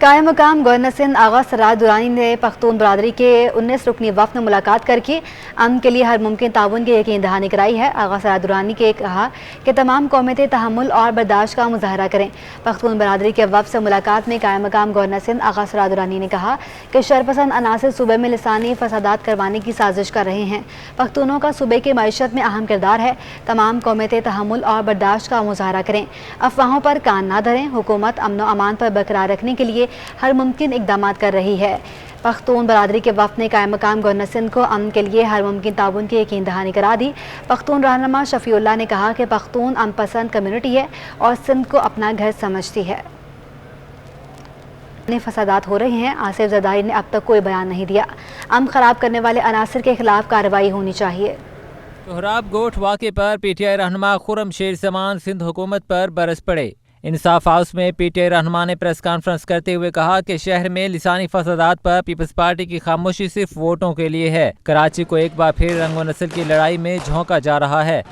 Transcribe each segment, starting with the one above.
कायम मकाम गवर्नर सिंध आगा सराज दुरानी ने पख्तून बरादरी के 19 रुकनी वफ़द में मुलाकात करके अमन के लिए हर मुमकिन ताउन की यकीन दहानी कराई है। आगा सराज दुरानी ने कहा कि तमाम कौमें तहम्मुल और बर्दाश्त का मुजाहरा करें। पख्तून बरादरी के वफ़द से मुलाकात में कायम मकाम गवर्नर सिंध आगा सराज दुरानी ने कहा कि शरपसंद अनासर सूबे में लिसानी फसादात करवाने की साजिश कर रहे हैं। पख्तूनों का सूबे की मईशत में अहम किरदार है। तमाम कौमें तहम्मुल और बर्दाश्त का मुजाहरा करें, अफवाहों पर कान न धरें। हुकूमत अमन व अमान पर बरकरार रखने के लिए हर मुमकिन इक़दामात कर रही है। पख्तून बरादरी के वफ़द ने कायम मकाम गवर्नर सिंध को अमन के लिए हर मुमकिन ताउन की यकीन दहानी करा दी। पख्तून रहनुमा शफीउल्लाह ने कहा कि पख्तून अमन पसंद कम्युनिटी है और सिंध को अपना घर समझती है। फसादात हो रहे हैं। आसिफ जरदारी ने अब तक कोई बयान नहीं दिया। अमन खराब करने वाले अनासर के खिलाफ कार्रवाई होनी चाहिए। सोहराब गोठ वाक़े पर पीटीआई रहनुमा खुर्रम शेर जमान सिंध हुकूमत पर बरस पड़े। इंसाफ हाउस में पीटीआई रहनुमा ने प्रेस कॉन्फ्रेंस करते हुए कहा कि शहर में लिसानी फसादात पर पीपल्स पार्टी की खामोशी सिर्फ वोटों के लिए है। कराची को एक बार फिर रंग व नस्ल की लड़ाई में झोंका जा रहा है।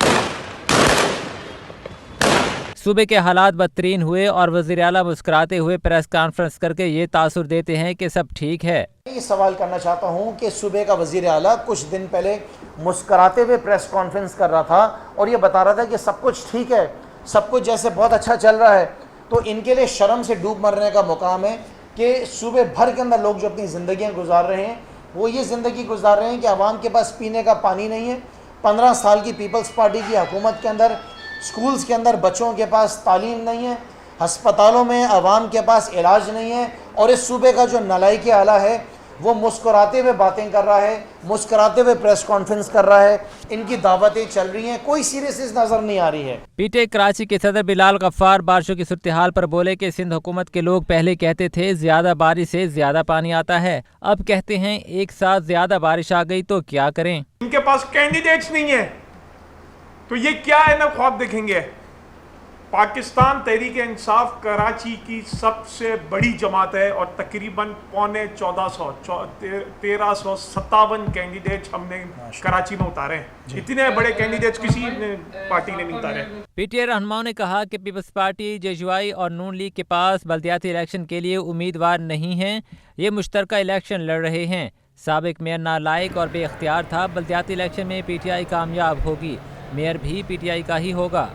सूबे के हालात बदतरीन हुए और वज़ीर आला मुस्कुराते हुए प्रेस कॉन्फ्रेंस करके ये तासुर देते हैं कि सब ठीक है। ये सवाल करना चाहता हूँ कि सूबे का वज़ीर आला कुछ दिन पहले मुस्कुराते हुए प्रेस कॉन्फ्रेंस कर रहा था और ये बता रहा था कि सब कुछ ठीक है, सब कुछ जैसे बहुत अच्छा चल रहा है। तो इनके लिए शर्म से डूब मरने का मुकाम है कि सूबे भर के अंदर लोग जो अपनी ज़िंदगियाँ गुजार रहे हैं वो ये ज़िंदगी गुजार रहे हैं कि आवाम के पास पीने का पानी नहीं है। 15 साल की पीपल्स पार्टी की हुकूमत के अंदर स्कूल्स के अंदर बच्चों के पास तालीम नहीं है, हस्पतालों में आवाम के पास इलाज नहीं है और इस सूबे का जो नालायकी आला है वो मुस्कुराते हुए बातें कर रहा है, मुस्कुराते हुए प्रेस कॉन्फ्रेंस कर रहा है। इनकी दावतें चल रही हैं, कोई सीरियसनेस नज़र नहीं आ रही है। पीटीआई कराची के सदर बिलाल गफ्फार बारिशों की सूरत हाल पर बोले कि सिंध हुकूमत के लोग पहले कहते थे ज्यादा बारिश से ज्यादा पानी आता है, अब कहते हैं एक साथ ज्यादा बारिश आ गई तो क्या करें। इनके पास कैंडिडेट्स नहीं है तो ये क्या है ना ख्वाब देखेंगे। पाकिस्तान तहरीक इंसाफ कराची की सबसे बड़ी जमात है और तकरीबन 1357 कैंडिडेट्स हमने कराची में उतारे हैं। इतने बड़े कैंडिडेट्स किसी पार्टी ने नहीं उतारे। पीटीआई रहनुमाओं ने कहा कि पीपल्स पार्टी, जेजुआई और नून लीग के पास बल्दियाती इलेक्शन के लिए उम्मीदवार नहीं हैं। ये मुश्तरका इलेक्शन लड़ रहे हैं। साबिक मेयर नालायक और बेख्तियार था। बल्दियाती इलेक्शन में पीटीआई कामयाब होगी, मेयर भी पीटीआई का ही होगा।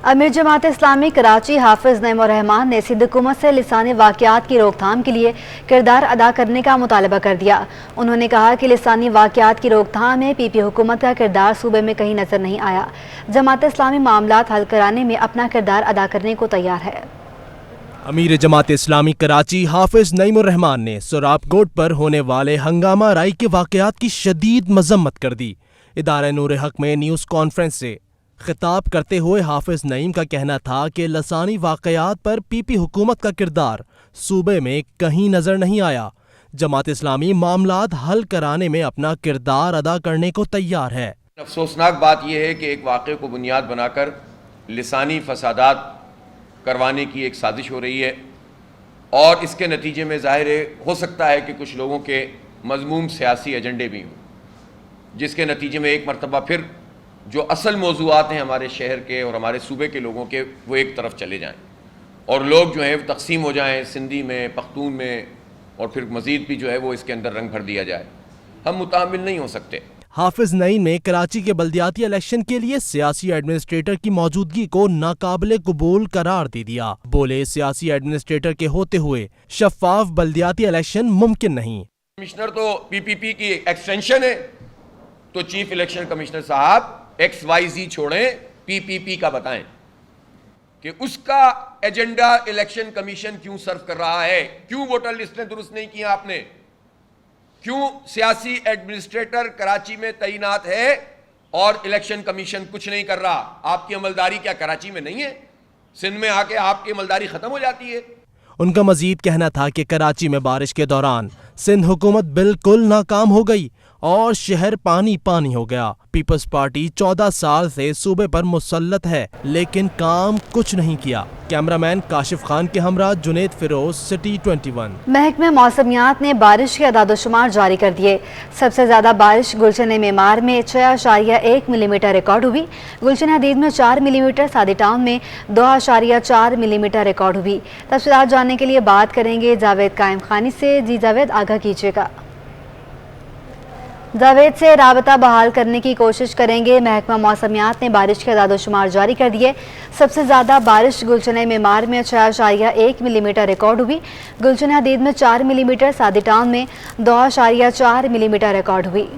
अमीर जमात इस्लामी कराची हाफिज नईम उर रहमान ने सिंध हुकूमत से लिसानी वाक़यात की रोकथाम के लिए किरदार अदा करने का मुतालबा कर दिया। उन्होंने कहा कि लिसानी वाक़यात की रोकथाम में पीपी हुकूमत का किरदार सूबे में कहीं नजर नहीं आया। जमात इस्लामी मामलात हल कराने में अपना किरदार अदा करने को तैयार है। अमीर जमात इस्लामी कराची हाफिज नईम उर रहमान ने सोहराब गोठ पर होने वाले हंगामा राई के वाक़यात की शदीद मजम्मत कर दी। इदारा नूर हक में न्यूज़ कॉन्फ्रेंस से खिताब करते हुए हाफिज नईम का कहना था कि लसानी वाक़यात पर पीपी हुकूमत का किरदार सूबे में कहीं नजर नहीं आया। जमात इस्लामी मामलात हल कराने में अपना किरदार अदा करने को तैयार है। अफसोसनाक बात यह है कि एक वाक़े को बुनियाद बनाकर लिसानी फसादात करवाने की एक साजिश हो रही है और इसके नतीजे में ज़ाहिर हो सकता है कि कुछ लोगों के मज़मूम सियासी एजेंडे भी हों, जिसके नतीजे में एक मरतबा फिर जो असल मौज़ूआत हैं हमारे शहर के और हमारे सूबे के लोगों के वो एक तरफ चले जाएं और लोग जो हैं तकसीम हो जाएं सिंधी में, पख्तून में और फिर मज़ीद भी जो है वो इसके अंदर रंग भर दिया जाए। हम मुतामिल नहीं हो सकते। हाफिज नईम ने कराची के बल्दियाती इलेक्शन के लिए सियासी एडमिनिस्ट्रेटर की मौजूदगी को नाकाबिले कबूल करार दे दिया। बोले सियासी एडमिनिस्ट्रेटर के होते हुए शफाफ बल्दियाती इलेक्शन मुमकिन नहीं। कमिश्नर तो पीपीपी की एक्सटेंशन है, तो चीफ इलेक्शन कमिश्नर साहब XYZ छोड़ें, पीपीपी का बताएं कि उसका एजेंडा इलेक्शन कमीशन क्यों सर्व कर रहा है, क्यों वोटर लिस्टें दुरुस्त नहीं की आपने, क्यों सियासी एडमिनिस्ट्रेटर कराची में तैनात है और इलेक्शन कमीशन कुछ नहीं कर रहा। आपकी अमलदारी क्या कराची में नहीं है? सिंध में आके आपकी अमलदारी खत्म हो जाती है। उनका मजीद कहना था कि कराची में बारिश के दौरान सिंध हुकूमत बिल्कुल नाकाम हो गई और शहर पानी पानी हो गया। पीपल्स पार्टी 14 साल से सूबे पर मुसल्लत है, लेकिन काम कुछ नहीं किया। कैमरामैन काशिफ खान के हमरा जुनेद फिरोज, सिटी 21। महकमे मौसमियात ने बारिश के अदादोशुमार जारी कर दिए। सबसे ज्यादा बारिश गुलशन मेमार में 6.1 मिलीमीटर रिकॉर्ड हुई। गुलशन हदीद में 4 मिलीमीटर, सादी टाउन में 2.4 मिलीमीटर रिकॉर्ड हुई। तफसीलात जानने के लिए बात करेंगे जावेद कायम खानी से। जी जावेद, आगाह कीजिएगा। जावेद से राबता बहाल करने की कोशिश करेंगे। महकमा मौसमियात ने बारिश के अदादोशुमार जारी कर दिए। सबसे ज़्यादा बारिश गुलशन मेमार में 6.1 मिलीमीटर रिकॉर्ड हुई। गुलशन हदीद में 4 मिलीमीटर, सादी टाउन में 2.4 मिलीमीटर रिकॉर्ड हुई।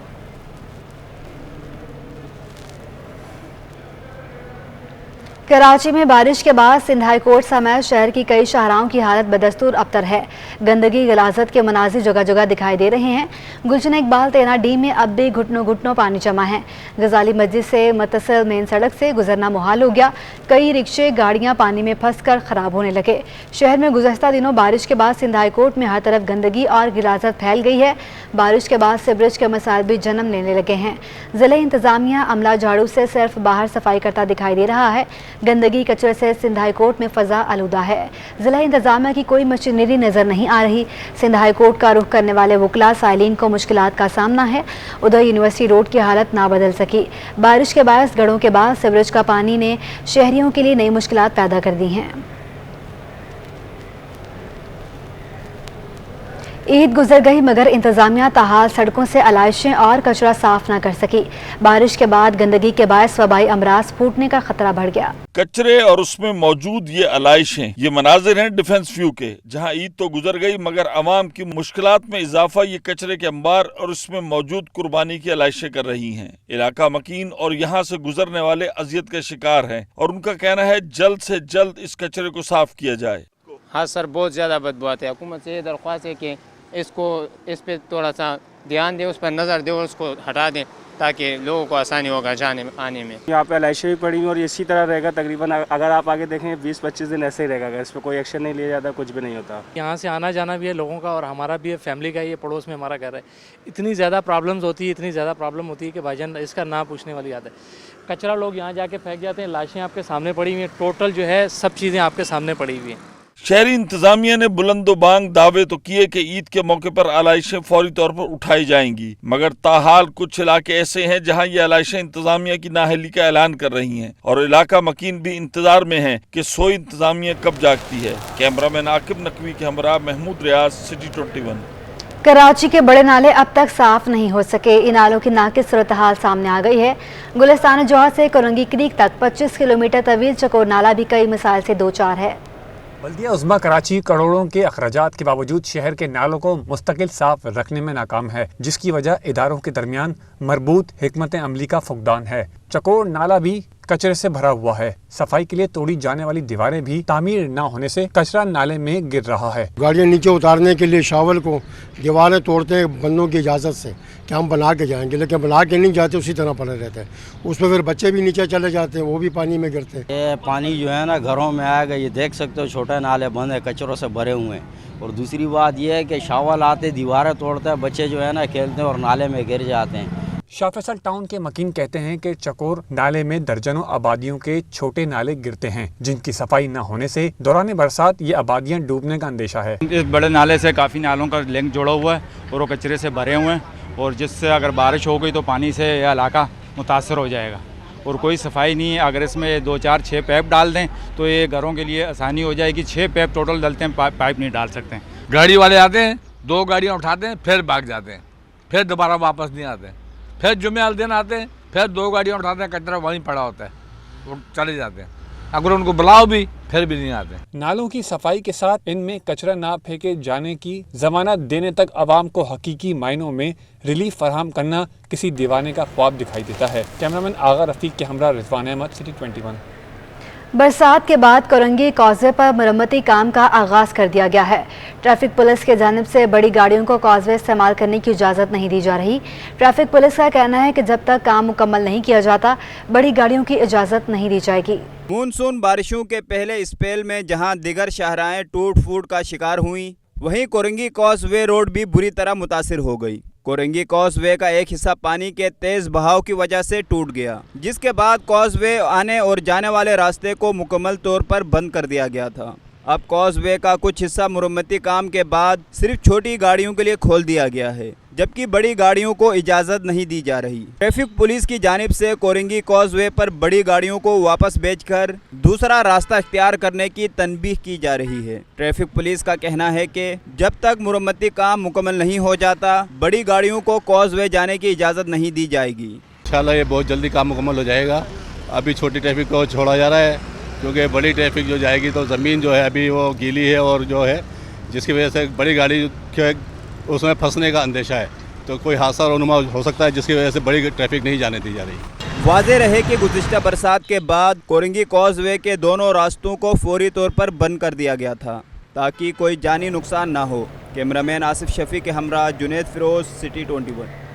कराची में बारिश के बाद सिंध हाई कोर्ट समेत शहर की कई शाहराहों की हालत बदस्तूर अबतर है। गंदगी गलाजत के मनाजिर जगह जगह दिखाई दे रहे हैं। गुलशन इकबाल 13 डी में अब भी घुटनों घुटनों पानी जमा है। गजाली मस्जिद से मुत्तसिल मेन सड़क से गुजरना मुहाल हो गया। कई रिक्शे गाड़ियां पानी में फंस कर खराब होने लगे। शहर में गुज़श्ता दिनों बारिश के बाद सिंध हाई कोर्ट में हर तरफ गंदगी और गिलाजत फैल गई है। बारिश के बाद सीवरेज के मसाइल भी जन्म लेने लगे हैं। ज़िला इंतज़ामिया अमला झाड़ू से सिर्फ बाहर सफाई करता दिखाई दे रहा है। गंदगी कचरे से सिंध हाई कोर्ट में फजा आलूदा है। जिला इंतजामिया की कोई मशीनरी नजर नहीं आ रही। सिंध हाई कोर्ट का रुख करने वाले वकला साइलिन को मुश्किलात का सामना है। उधर यूनिवर्सिटी रोड की हालत ना बदल सकी। बारिश के बायस गढ़ों के बाद सीवरेज का पानी ने शहरियों के लिए नई मुश्किलात पैदा कर दी हैं। ईद गुजर गई मगर इंतजामिया ताहाल सड़कों से अलाइशें और कचरा साफ न कर सकी। बारिश के बाद गंदगी के बायस वबाई अमराज फूटने का खतरा बढ़ गया। कचरे और उसमें मौजूद ये अलाइशें, ये मनाजिर हैं डिफेंस व्यू के, जहां ईद तो गुजर गई मगर अवाम की मुश्किलात में इजाफा ये कचरे के अंबार और उसमें मौजूद कुर्बानी की अलाइशें कर रही हैं। इलाका मकीन और यहाँ से गुजरने वाले अजियत के शिकार हैं और उनका कहना है जल्द से जल्द इस कचरे को साफ किया जाए। हाँ सर, बहुत ज़्यादा बदबू आती है। हुकूमत से ये दरख्वास्त है कि इस पे थोड़ा सा ध्यान दें, उस पर नज़र दें और उसको हटा दें ताकि लोगों को आसानी होगा जाने में आने में। यहाँ पे अलाइशें भी पड़ी और इसी तरह रहेगा तकरीबन। अगर आप आगे देखें 20-25 दिन ऐसे ही रहेगा। अगर इस पर कोई एक्शन नहीं लिया जाता कुछ भी नहीं होता। यहाँ से आना जाना भी है लोगों का और हमारा भी है, फैमिली का। ये पड़ोस में हमारा घर है। इतनी ज़्यादा प्रॉब्लम्स होती है, इतनी ज़्यादा प्रॉब्लम होती है कि भाईजान इसका ना पूछने वाली बात है। कचरा लोग यहाँ जाके फेंक जाते हैं, लाशें आपके सामने पड़ी हुई हैं। टोटल जो है सब चीज़ें आपके सामने पड़ी हुई हैं। शहरी इंतजामिया ने बुलंदो बांग दावे तो किए कि ईद के मौके पर अलाइशें फौरी तौर पर उठाई जाएंगी, मगर ताहाल कुछ इलाके ऐसे हैं जहां ये अलाइशें इंतजामिया की नाअहली का ऐलान कर रही हैं और इलाका मकीन भी इंतजार में है कि सोई इंतजामिया कब जागती है। कैमरामैन आकिब नकवी के हमरा महमूद रियाज, सिटी 21। कराची के बड़े नाले अब तक साफ नहीं हो सके। इन नालों की नाकिस सूरत हाल सामने आ गई है। गुलिस्तान जौहर से कोरंगी क्रीक तक 25 किलोमीटर तवील चकोर नाला भी कई मिसाइल से दो चार है। बल्दिया उज़्मा कराची करोड़ों के अखराजात के बावजूद शहर के नालों को मुस्तकिल साफ रखने में नाकाम है, जिसकी वजह इदारों के दरमियान मरबूत हिकमत अमली का फुकदान है। चकोर नाला भी कचरे से भरा हुआ है। सफाई के लिए तोड़ी जाने वाली दीवारें भी तामीर न होने से कचरा नाले में गिर रहा है। गाड़ियाँ नीचे उतारने के लिए शावल को दीवारें तोड़ते हैं बंदों की इजाज़त से कि हम बना के जाएंगे, लेकिन बना के नहीं जाते, उसी तरह पड़े रहते हैं। उसमें फिर बच्चे भी नीचे चले जाते हैं, वो भी पानी में गिरते हैं। ये पानी जो है ना घरों में आएगा, ये देख सकते हो छोटे नाले बंद है, कचरों से भरे हुए हैं। और दूसरी बात ये है कि शावल आते दीवारें तोड़ते हैं, बच्चे जो है ना खेलते हैं और नाले में गिर जाते हैं। शाह फैसल टाउन के मकीन कहते हैं कि चकोर नाले में दर्जनों आबादियों के छोटे नाले गिरते हैं, जिनकी सफाई न होने से दौरान बरसात ये आबादियां डूबने का अंदेशा है। इस बड़े नाले से काफ़ी नालों का लिंक जुड़ा हुआ है और वो कचरे से भरे हुए हैं, और जिससे अगर बारिश हो गई तो पानी से यह इलाका मुतासर हो जाएगा और कोई सफाई नहीं है। अगर इसमें 2-4-6 पाइप डाल दें तो ये घरों के लिए आसानी हो जाएगी। 6 पाइप टोटल डलते हैं, पाइप नहीं डाल सकते हैं। गाड़ी वाले आते हैं, 2 गाड़ियाँ उठाते हैं, फिर भाग जाते हैं, फिर दोबारा वापस नहीं आते हैं। फिर जुमे वाले दिन आते हैं, फिर 2 गाड़ियाँ उठाते हैं, कचरा वहीं पड़ा होता है, वो चले जाते हैं। अगर उनको बुलाओ भी फिर भी नहीं आते। नालों की सफाई के साथ इनमें कचरा ना फेंके जाने की जमानत देने तक आवाम को हकीकी मायनों में रिलीफ फराहम करना किसी दीवाने का ख्वाब दिखाई देता है। कैमरामैन आगा रफीक के हमरा रिजवान अहमद, सिटी 21। बरसात के बाद कोरंगी कॉजवे पर मरम्मती काम का आगाज कर दिया गया है। ट्रैफिक पुलिस की जानिब से बड़ी गाड़ियों को कॉजवे इस्तेमाल करने की इजाज़त नहीं दी जा रही। ट्रैफिक पुलिस का कहना है कि जब तक काम मुकम्मल नहीं किया जाता बड़ी गाड़ियों की इजाज़त नहीं दी जाएगी। मानसून बारिशों के पहले स्पेल में जहां दिगर शाहराएं टूट फूट का शिकार हुई, वहीं कोरंगी कॉजवे रोड भी बुरी तरह मुतासिर हो गई। कोरंगी कॉजवे का एक हिस्सा पानी के तेज बहाव की वजह से टूट गया, जिसके बाद कॉजवे आने और जाने वाले रास्ते को मुकम्मल तौर पर बंद कर दिया गया था। अब कॉजवे का कुछ हिस्सा मरम्मती काम के बाद सिर्फ छोटी गाड़ियों के लिए खोल दिया गया है, जबकि बड़ी गाड़ियों को इजाज़त नहीं दी जा रही। ट्रैफिक पुलिस की जानिब से कोरंगी कॉजवे पर बड़ी गाड़ियों को वापस भेजकर दूसरा रास्ता इख्तियार करने की तनबीह की जा रही है। ट्रैफिक पुलिस का कहना है कि जब तक मरम्मती काम मुकम्मल नहीं हो जाता, बड़ी गाड़ियों को कॉजवे जाने की इजाज़त नहीं दी जाएगी। इंशाल्लाह ये बहुत जल्दी काम मुकम्मल हो जाएगा। अभी छोटी ट्रैफिक को छोड़ा जा रहा है, क्योंकि बड़ी ट्रैफिक जो जाएगी तो ज़मीन जो है अभी वो गीली है, और जो है जिसकी वजह से बड़ी गाड़ी के उसमें फंसने का अंदेशा है, तो कोई हादसा रुनुमा हो सकता है, जिसकी वजह से बड़ी ट्रैफिक नहीं जाने दी जा रही। वाज़ेह रहे कि गुज़िश्ता बरसात के बाद कोरंगी कॉजवे के दोनों रास्तों को फौरी तौर पर बंद कर दिया गया था, ताकि कोई जानी नुकसान ना हो। कैमरामैन आसिफ शफी के हमरा जुनैद फिरोज, सिटी 21।